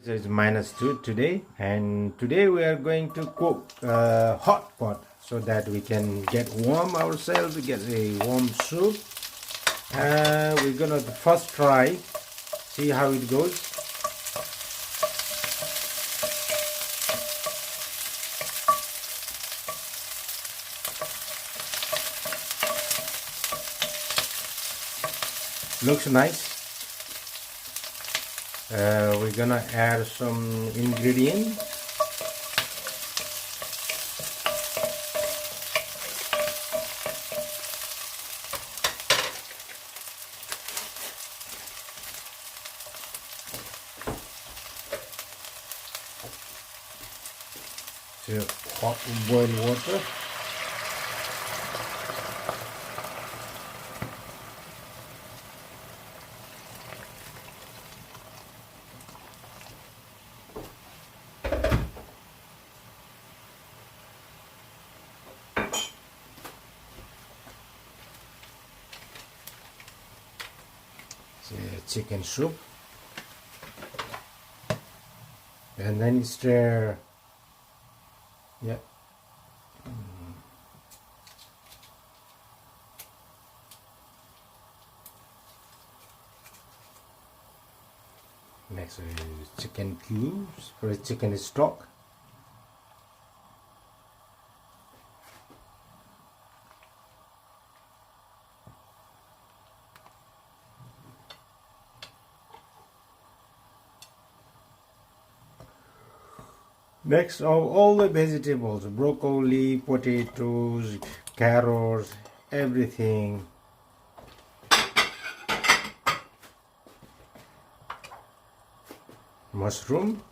So it's -2 today, and today we are going to cook hot pot so that we can get warm ourselves, we get a warm soup. We're gonna first try, see how it goes. Looks nice. We're gonna add some ingredients. So hot boiled water. Chicken soup, and then stir. Yeah. Next is chicken cubes for chicken stock. Next, all the vegetables, broccoli, potatoes, carrots, everything. Mushroom.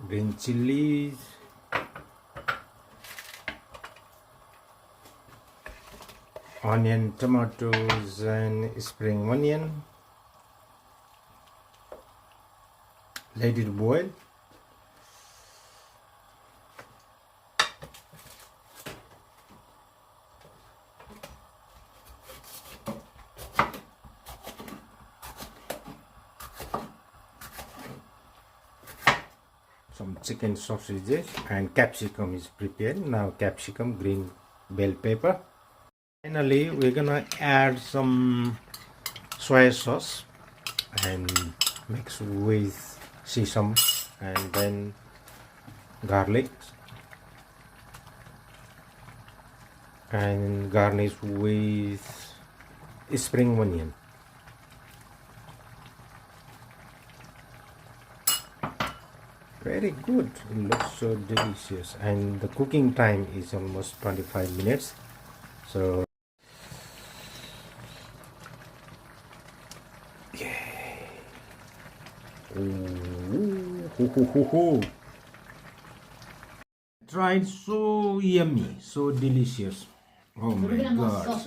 Green chilies. Onion, tomatoes, and spring onion. Let it boil. Some chicken sausages and capsicum is prepared. Now capsicum, green bell pepper. Finally, we're gonna add some soy sauce and mix with sesame and then garlic and garnish with spring onion. Very good. It looks so delicious, and the cooking time is almost 25 minutes. So tried, so yummy, so delicious. Oh my god.